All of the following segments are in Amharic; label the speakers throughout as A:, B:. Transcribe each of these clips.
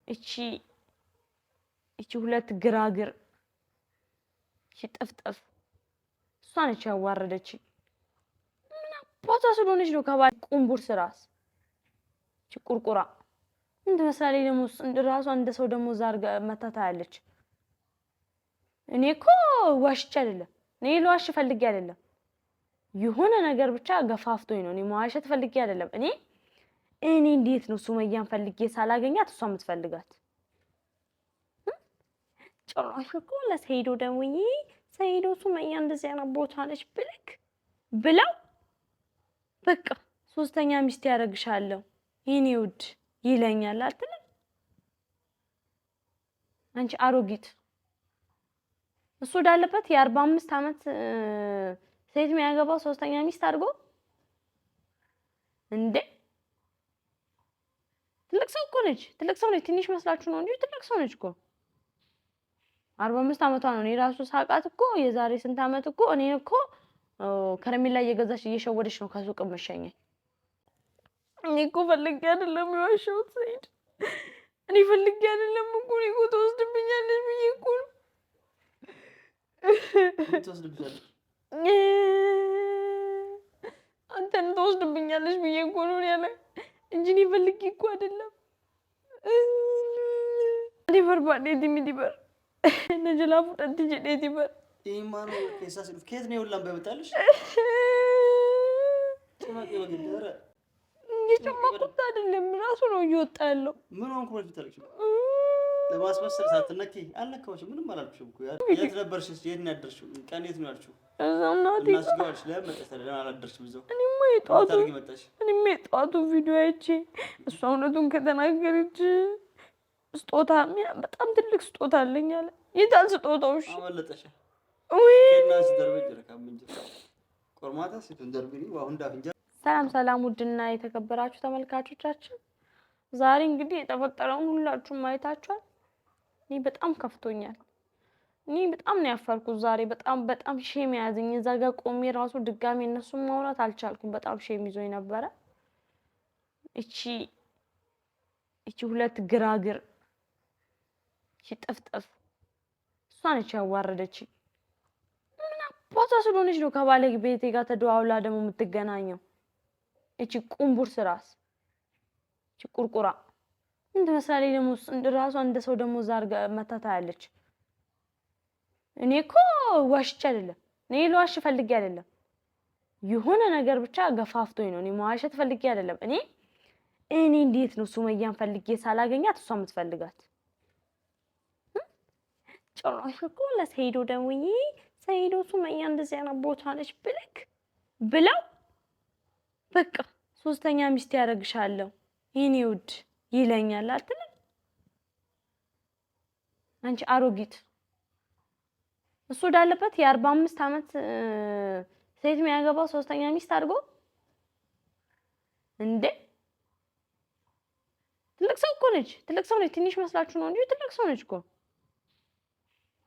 A: እቺ ሁለት ግራግር እቺ ጥፍጥፍ እሷ ነች ያዋረደችኝ። ምን አባቷ ስለሆነች ነው ከባል ቁምቡር ስራስ እቺ ቁርቁራ እንደ መሳሌ ደግሞ ራሷ እንደ ሰው ደግሞ ዛርጋ መታታ ያለች። እኔ እኮ ዋሽቼ አይደለም እኔ ለዋሽ ፈልጌ አይደለም የሆነ ነገር ብቻ ገፋፍቶኝ ነው። እኔ መዋሸት ፈልጌ አይደለም። እኔ እንዴት ነው ሱመያን ፈልጌ ሳላገኛት እሷ የምትፈልጋት? ጭራሽ እኮ ለሰይዶ ደውዬ ሰይዶ ሱመያ እንደዚህ አይነት ቦታ ነች ብለው በቃ ሶስተኛ ሚስት ያደርግሻለሁ የኔ ውድ ይለኛል አትልም? አንቺ አሮጊት እሱ ዳለበት የ45 አመት ሴት የሚያገባው ሶስተኛ ሚስት አድርጎ እንዴ! ትልቅ ሰው እኮ ነች። ትልቅ ሰው ነች። ትንሽ መስላችሁ ነው እንጂ ትልቅ ሰው ነች እኮ 45 አመቷ ነው። እኔ ራሱ ሳቃት እኮ የዛሬ ስንት አመት እኮ እኔ እኮ ከረሜላ እየገዛች እየሸወደች ነው ከሱቅ መሸኘኝ። እኔ እኮ ፈልጌ አይደለም የዋሸሁት ሰይድ። እኔ ፈልጌ አይደለም እኮ እኔ እኮ ትወስድብኛለሽ ብዬ እኮ ነው።
B: ትወስድብኛለሽ
A: አንተን ትወስድብኛለሽ ብዬ እኮ ነው ያለ እንጂ እኔ ፈልጌ እኮ አይደለም። ዲበር ባዴት ዲበር ነጀላ ፉጠት ጀዴት ዲበር
B: ኢማኑ ከሳስ ከየት ነው ሁላም በመጣልሽ ጭማቂ ወግደረ
A: የጭማቁት አይደለም ራሱ ነው እየወጣ ያለው።
B: ምን ሆንኩ ነው ትልቅሽ ለማስመሰል ሳትነኪ አልነካውሽ ምንም አላልኩሽም እኮ የት ነበርሽ? የት ነው ያደርሽው? ቀን የት ነው ያልሽው?
A: እናቴ
B: እናስገዋልሽ ለመጣሽ ለምን አላደርሽም? እዛው
A: እኔማ የጠዋቱ ቪዲዮ አይቼ እሷ እውነቱን ከተናገረች ስጦታ በጣም ትልቅ ስጦታ አለኝ አለ። የታል ስጦታው? እሺ
B: አመለጠሽ
A: ወይ
B: እናስ ደርበጅ ረካም እንጂ ቆርማታ ሲቱን ደርብኒ ዋው እንዳፍንጃ።
A: ሰላም ውድና የተከበራችሁ ተመልካቾቻችን ዛሬ እንግዲህ የተፈጠረውን ሁላችሁም ማየታችኋል። እኔ በጣም ከፍቶኛል። እኔ በጣም ነው ያፈርኩት ዛሬ በጣም ሼም ያዘኝ። እዛ ጋር ቆሜ ራሱ ድጋሜ እነሱን ማውራት አልቻልኩም። በጣም ሼም ይዞኝ ነበረ። እቺ ሁለት ግራግር እቺ ጥፍጥፍ እሷ ነች ያዋረደችኝ። ምን አባቷ ስለሆነች ነው ከባለቤቴ ጋር ተደዋውላ ደግሞ የምትገናኘው? እቺ ቁምቡር ስራስ እቺ ቁርቁራ እንደ መሳሌ ደግሞ ራሷ እንደ ሰው ደግሞ ዛርጋ መታታ ያለች። እኔ እኮ ዋሽቼ አይደለም እኔ ለዋሽ ፈልጌ አይደለም የሆነ ነገር ብቻ ገፋፍቶኝ ነው። እኔ መዋሸት ፈልጌ አይደለም። እኔ እንዴት ነው ሱመያን ፈልጌ ሳላገኛት እሷ የምትፈልጋት? ጭራሽ እኮ ለሰይዶ ደውዬ ሰይዶ ሱመያ እንደዚህ አይነት ቦታ ነች ብለው በቃ ሶስተኛ ሚስት ያደርግሻለሁ የኔ ውድ ይለኛል አትልም? አንቺ አሮጊት እሱ ዳለበት የ45 አመት ሴት የሚያገባው ሶስተኛ ሚስት አድርጎ እንዴ! ትልቅ ሰው እኮ ነች። ትልቅ ሰው ነች። ትንሽ መስላችሁ ነው እንጂ ትልቅ ሰው ነች እኮ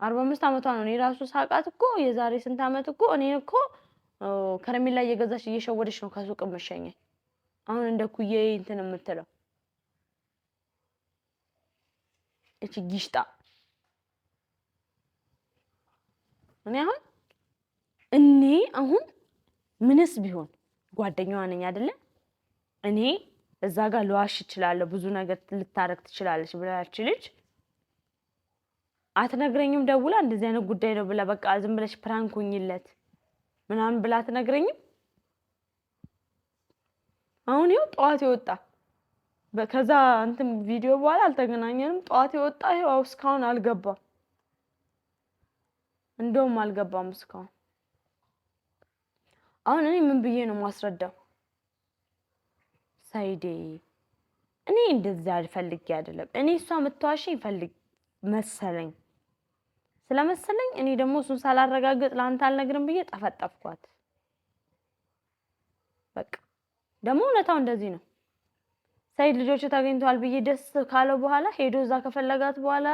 A: 45 አመቷ ነው። እኔ ራሱ ሳቃት እኮ የዛሬ ስንት አመት እኮ እኔ እኮ ከረሜላ እየገዛች እየሸወደች ነው ከሱቅ መሸኘኝ። አሁን እንደ ኩዬ እንትን የምትለው እቺ ጊሽጣ እኔ አሁን ምንስ ቢሆን ጓደኛዋ ነኝ አይደለ? እኔ እዛ ጋር ለዋሽ እችላለሁ፣ ብዙ ነገር ልታረግ ትችላለች ብላች ልጅ አትነግረኝም? ደውላ እንደዚህ አይነት ጉዳይ ነው ብላ በቃ ዝም ብለሽ ፕራንክ ሆኝለት ምናምን ብላ አትነግረኝም? አሁን ይኸው ጠዋት ይወጣ ከዛ እንትን ቪዲዮ በኋላ አልተገናኘንም። ጠዋት ይወጣ ይኸው እስካሁን አልገባም። እንደውም አልገባም እስካሁን። አሁን እኔ ምን ብዬ ነው ማስረዳው? ሳይዴ እኔ እንደዛ ፈልጌ አይደለም። እኔ እሷ የምትዋሽኝ ፈልግ መሰለኝ ስለመሰለኝ እኔ ደግሞ እሱን ሳላረጋግጥ ለአንተ አልነግርም ብዬ ጠፈጠፍኳት። በቃ ደግሞ እውነታው እንደዚህ ነው። ሳይድ ልጆች ታገኝቷል ብዬ ደስ ካለው በኋላ ሄዶ እዛ ከፈለጋት በኋላ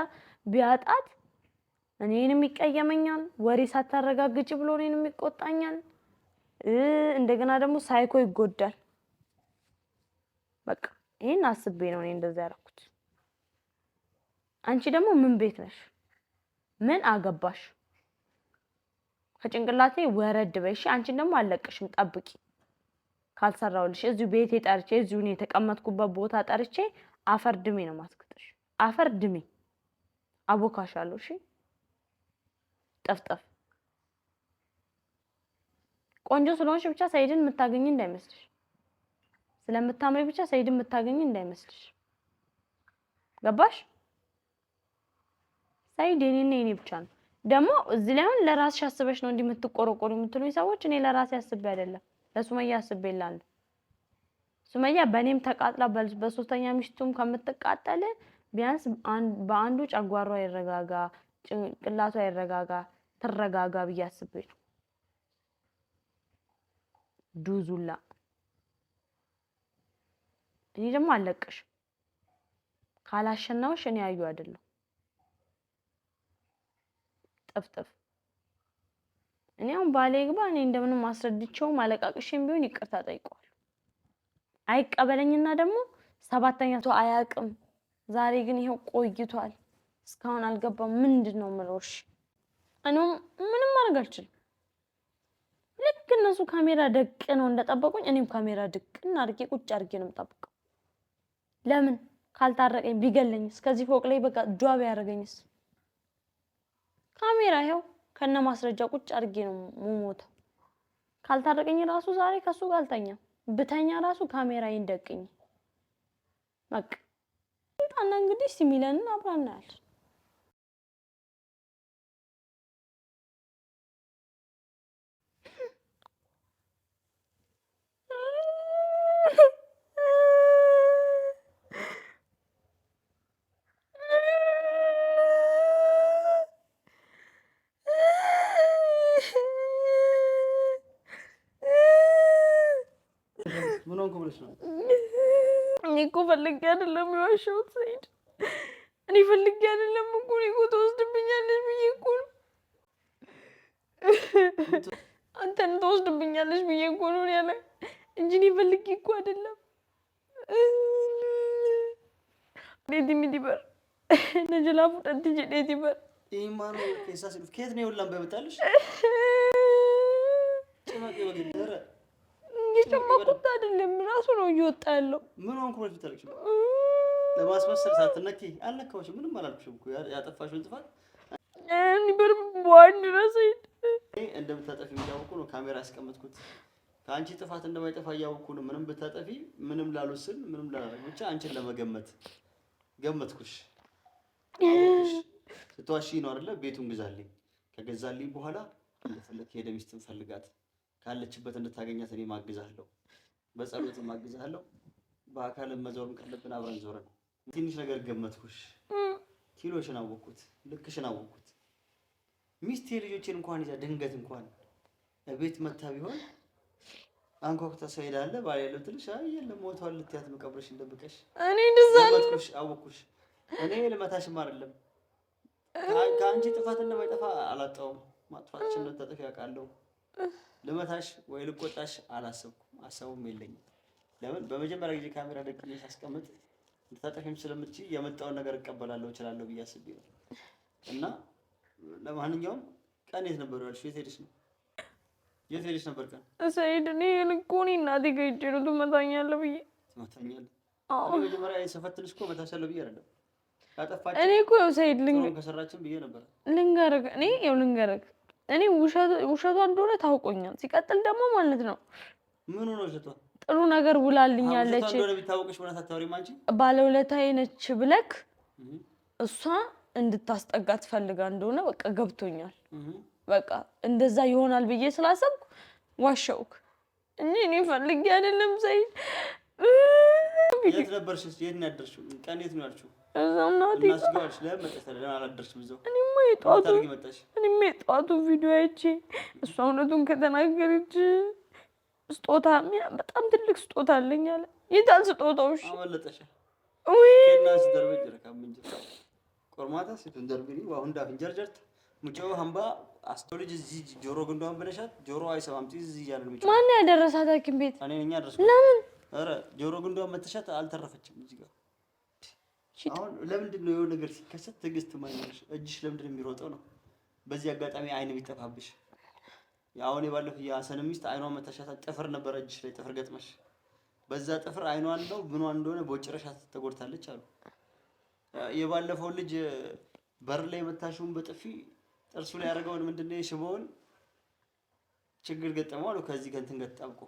A: ቢያጣት እኔንም ይቀየመኛል። ወሬ ሳታረጋግጭ ብሎ እኔንም ይቆጣኛል። እንደገና ደግሞ ሳይኮ ይጎዳል። በቃ ይሄን አስቤ ነው እኔ እንደዛ ያደረኩት። አንቺ ደግሞ ምን ቤት ነሽ? ምን አገባሽ? ከጭንቅላቴ ወረድ በይ እሺ። አንቺን ደግሞ አልለቅሽም፣ ጠብቂ። ካልሰራውልሽ እዚሁ ቤቴ ጠርቼ እዚሁ ነው የተቀመጥኩበት ቦታ ጠርቼ አፈር ድሜ ነው ማስከተሽ። አፈር ድሜ አቦካሻለሁ። እሺ ጠፍጠፍ። ቆንጆ ስለሆንሽ ብቻ ሰይድን የምታገኝ እንዳይመስልሽ። ስለምታምሪ ብቻ ሰይድን የምታገኝ እንዳይመስልሽ። ገባሽ? ሰይድ የኔና የኔ ብቻ ነው። ደግሞ እዚህ ላይ አሁን ለራስሽ አስበሽ ነው እንዲህ የምትቆረቆሩ የምትሉኝ ሰዎች፣ እኔ ለራሴ አስቤ አይደለም ለሱመያ አስቤላለሁ። ሱመያ በእኔም ተቃጥላ በሶስተኛ ሚስቱም ከምትቃጠል ቢያንስ በአንዱ ጨጓሯ ይረጋጋ፣ ጭንቅላቷ ይረጋጋ፣ ትረጋጋ ብዬ አስቤ ነው። ዱዙላ እኔ ደግሞ አለቅሽ ካላሸናውሽ እኔ አዩ አይደለም ጠፍጠፍ። እኔ አሁን ባሌ ግባ እኔ እንደምንም አስረድቼው ማለቃቅሽም ቢሆን ይቅርታ ጠይቀዋል። አይቀበለኝና ደግሞ ሰባተኛቱ አያቅም። ዛሬ ግን ይሄው ቆይቷል፣ እስካሁን አልገባም። ምንድነው ምሮሽ? እኔም ምንም ማድረግ አልችልም። ልክ እነሱ ካሜራ ደቅ ነው እንደጠበቁኝ እኔም ካሜራ ደቅና አድርጌ ቁጭ አድርጌ ነው የምጠብቀው። ለምን ካልታረቀኝ ቢገለኝስ? ከዚህ ፎቅ ላይ በቃ ጇብ ያደርገኝስ? ካሜራ ይሄው ከነ ማስረጃ ቁጭ አድርጌ ነው የምሞተው። ካልታረቀኝ ራሱ ዛሬ ከሱ ጋር አልተኛም። ብተኛ ራሱ ካሜራ ይንደቅኝ በቃ። ታና እንግዲህ ሲሚለንን አብራና ያለ
B: ምን ሆንኩ ብለሽ ነው?
A: እኔ እኮ ፈልጌ አይደለም የዋሸሁት ሰይድ። እኔ ፈልጌ አይደለም እኮ እኔ እኮ ተወስድብኛለሽ ብዬ እኮ ነው። አንተን ተወስድብኛለሽ ብዬ እኮ ነው ያለ እንጂ እኔ ፈልጌ እኮ አይደለም። ዴዲ ሚዲበር ነጀላ ፉጠት ዴዲ በር
B: ኢማኑ ከሳስ ከየት ነው ሁላም በመጣልሽ? ጨማቂ ወገደረ
A: እየጨመቁት አይደለም ራሱ ነው እየወጣ ያለው።
B: ምን ሆንኩ ብለሽ ብታለቅሽ? ለማስመሰል ሳትነኪ አልነካሁሽም፣ ምንም አላልኩሽም እኮ ያጠፋሽውን ጥፋት
A: እኔ በርባን ረሰይድ
B: እንደምታጠፊ እያወኩ ነው ካሜራ ያስቀመጥኩት። ከአንቺ ጥፋት እንደማይጠፋ እያወኩ ነው። ምንም ብታጠፊ ምንም ላልወስን ምንም ላላረግ ብቻ አንቺን ለመገመት ገመትኩሽ። ስትዋሺ ነው አይደለ? ቤቱን ግዛልኝ፣ ከገዛልኝ በኋላ እንደፈለክ ሄደ ሚስትን ፈልጋት፣ ካለችበት እንድታገኛት እኔ ማግዛለሁ፣ በጸሎት ማግዛለሁ። በአካል መዞርም ካለብን አብረን ዞረን ትንሽ ነገር ገመትኩሽ። ኪሎሽን አወቅኩት፣ ልክሽን አወቅኩት። ሚስቴ ልጆችን እንኳን ይዛ ድንገት እንኳን ቤት መታ ቢሆን አንኳኩታ ሰው ሄዳለ ባል ያለው ትልሽ አይ የለም ሞቷል ልትያት መቀብረሽ እንደብቀሽ
A: እኔ እንደዛለ
B: ገመትኩሽ፣ አወቅኩሽ። እኔ ልመታሽም አይደለም ከአንቺ ጥፋት እንደማይጠፋ አላጣውም። ማጥፋትሽን እንደተጠፊ ያውቃለሁ። ልመታሽ ወይ ልቆጣሽ አላሰብኩም፣ አሰቡም የለኝም። ለምን በመጀመሪያ ጊዜ ካሜራ ደግሜ ሳስቀምጥ እንድታጠፊም ስለምትችይ የመጣውን ነገር እቀበላለሁ እችላለሁ ብዬ አስቤ ነው። እና ለማንኛውም ቀን የት ነበር ያልሽው? የት ሄደሽ ነው? የት ሄደሽ ነበር ቀን?
A: ሰይድ እኔ ልኮኒ እናቴ ጋር ሂጅ ነው ትመታኛለህ ብዬ
B: ትመታኛለህ? አዎ መጀመሪያ ሰፈትልሽ እኮ መታሻለሁ ብዬ አይደለም ያጠፋች።
A: እኔ እኮ ሰይድ
B: ከሰራችን ብዬ ነበር።
A: ልንገርህ እኔ ውሸቷ እንደሆነ ታውቆኛል። ሲቀጥል ደግሞ ማለት ነው
B: ምን ሆነ ውሸቷ?
A: ጥሩ ነገር ውላልኛለች። ባለውለታዬ ነች ብለክ እሷ እንድታስጠጋት ፈልጋ እንደሆነ በቃ ገብቶኛል። በቃ እንደዛ ይሆናል ብዬ ስላሰብኩ ዋሸውክ እንጂ እኔ ፈልጌ አይደለም። ሰይድ
B: የት ነበርሽ? የት ነው ያደርሽው? ቀን የት ነው ያልሽው?
A: እዛም ናት
B: እናስጋውሽ ለምን አላደርሽም? እዛው
A: እኔማ የጠዋቱ ቪዲዮ አይቼ እሷ እውነቱን ከተናገረች ስጦታ በጣም ትልቅ ስጦታ አለኝ አለ። የታል ስጦታው? እሺ
B: አመለጠሽ
A: ወይ
B: ከናስ ደርበጅ ረካም እንጂ ቆርማታ ሲቱን ደርብኒ ዋሁን ዳፍ እንጀርጀርት ሙጨው ሀምባ አስተውልጅ እዚህ ጆሮ ግንዷን ብለሻት ጆሮ አይሰማም። እዚህ እያለ ነው።
A: ማን ያደረሳት ሐኪም ቤት?
B: እኔ ነኝ ያደረስኩ።
A: ለምን?
B: ኧረ ጆሮ ግንዷን መተሻት አልተረፈችም። እዚህ ጋር አሁን ለምንድን ነው የሆነ ነገር ሲከሰት ትዕግስት ማይኖርሽ? እጅሽ ለምንድን ነው የሚሮጠው ነው? በዚህ አጋጣሚ አይን ቢጠፋብሽ አሁን የባለፈው የሀሰን ሚስት አይኗን መታሻታ ጥፍር ነበር እጅሽ ላይ ጥፍር ገጥመሽ በዛ ጥፍር አይኗን ነው ምኗን እንደሆነ በጭራሽ ተጎድታለች አሉ። የባለፈው ልጅ በር ላይ መታሽውን በጥፊ ጥርሱ ላይ ያደረገውን ምንድነው የሽቦውን ችግር ገጠመው አሉ። ከዚህ ከእንትን ገጣብቆ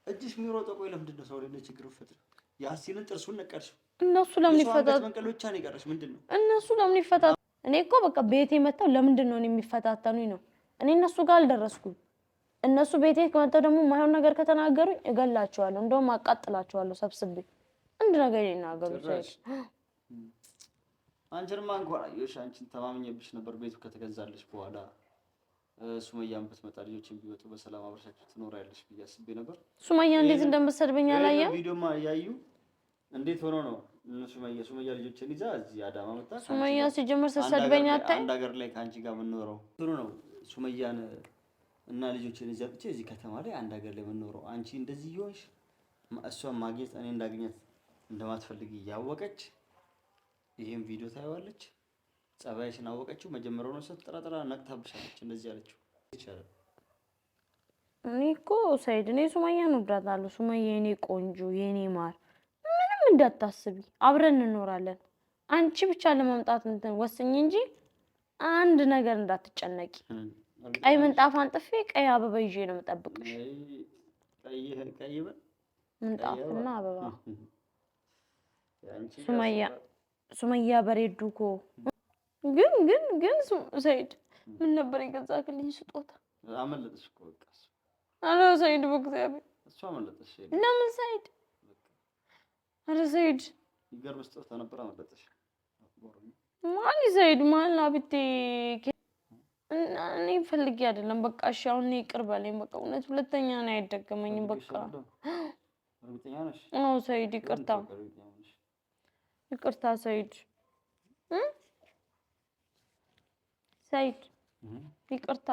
B: እጅሽ የሚሮጠው ቆይ ለምንድን ነው ሰው ላይ ችግር ፈጥሮ ያሲንን ጥርሱን ነቀርሽው?
A: እነሱ ለምን ይፈታሉ?
B: መንቀሎቻ ነው የቀረሽ ምንድን ነው?
A: እነሱ ለምን ይፈታሉ? እኔ እኮ በቃ ቤቴ መጣው ለምንድን ነው የሚፈታተኑኝ ነው? እኔ እነሱ ጋር አልደረስኩም። እነሱ ቤቴ ከመጣው ደግሞ ማይሆን ነገር ከተናገሩኝ እገላቸዋለሁ፣ እንደውም አቃጥላቸዋለሁ ሰብስቤ። አንድ ነገር ይናገሩ ሰይድ።
B: አንቺንማ እንኳን አየሽ፣ አንቺን ተማምኜብሽ ነበር ቤቱ ከተገዛለሽ በኋላ ሱመያን ብትመጣ ልጆችን ቢወጡ በሰላም አብረሻችሁ ትኖሪያለሽ ብዬ አስቤ ነበር።
A: ሱመያ እንዴት እንደምትሰድበኝ አላየም?
B: ቪዲዮማ ያዩ እንዴት ሆኖ ነው ሱመያ ልጆችን ይዛ እዚህ አዳማ መጣ።
A: ሱመያ ሲጀምር ስትሰድበኝ አታይ?
B: አንድ ሀገር ላይ ከአንቺ ጋር የምንኖረው ጥሩ ነው። ሱመያን እና ልጆችን ይዛ ብቻ እዚህ ከተማ ላይ አንድ ሀገር ላይ የምንኖረው አንቺ እንደዚህ ይሆንሽ እሷን ማግኘት እኔ እንዳገኛት እንደማትፈልጊ ያወቀች ይሄን ቪዲዮ ታየዋለች። ጸባይሽን አወቀችው። መጀመሪያው ነው ስትጠራጠራ ነቅታብሻለች። እንደዚህ ያለችው ይቻላል።
A: እኔ እኮ ሰይድ እኔ ሱመያን እወዳታለሁ። ሱመያ የኔ ቆንጆ የኔ ማር ምንም እንዳታስቢ አብረን እንኖራለን። አንቺ ብቻ ለመምጣት እንትን ወስኝ እንጂ አንድ ነገር እንዳትጨነቂ። ቀይ ምንጣፍ አንጥፌ ቀይ አበባ ይዤ ነው የምጠብቅሽ።
B: ቀይ
A: ምንጣፍና አበባ ሱመያ በሬዱ እኮ ግን ሰይድ ምን ነበር የገዛክልኝ ስጦታ?
B: አመለጥሽ እኮ በቃ እሱ።
A: አረ ሰይድ በእግዚአብሔር
B: እሱ አመለጥሽ።
A: ለምን ሰይድ? አረ ሰይድ
B: ይገርም ስጦታ ነበር አመለጥሽ።
A: ማን ሰይድ ማን አብቴ እኔ ፈልጌ አይደለም። በቃ እሺ አሁን እኔ ይቅር በለኝ። በቃ እውነት ሁለተኛ ነው አይደገመኝም። በቃ
B: እርግጠኛ ነሽ?
A: አዎ ሰይድ ይቅርታ ሰይድ ሰይድ ይቅርታ።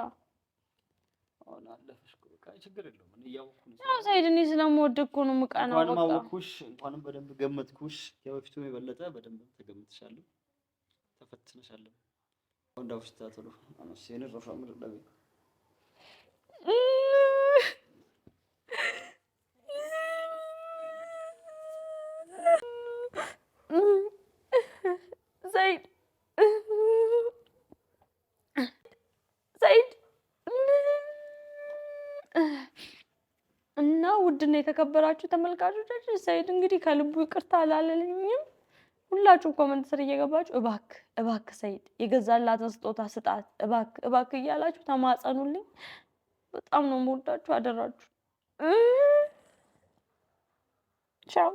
B: አሁን አለፈሽ እኮ በቃ ችግር የለውም። እኔ እያወኩ ነው።
A: አዎ ሰይድ እኔ ስለምወድ እኮ ነው የምቀናው። በቃ
B: እንኳንም አወኩሽ፣ እንኳንም በደንብ ገመትኩሽ። ከበፊቱ የበለጠ በደንብ ተገምትሻለሁ፣ ተፈትነሻለሁ። እንዳውሽ ታጥሩ አነስ የኔ ሮፋ ምርዳቤ
A: ሰይድ እና ውድና የተከበራችሁ ተመልካቾቻችን ሰይድ እንግዲህ ከልቡ ይቅርታ አላለልኝም። ሁላችሁም ኮመንት ስር እየገባችሁ እባክህ ሰይድ የገዛላትን ስጦታ ስጣት እባክህ እያላችሁ ተማጸኑልኝ። በጣም ነው የምወዳችሁ። አደራችሁ። ቻው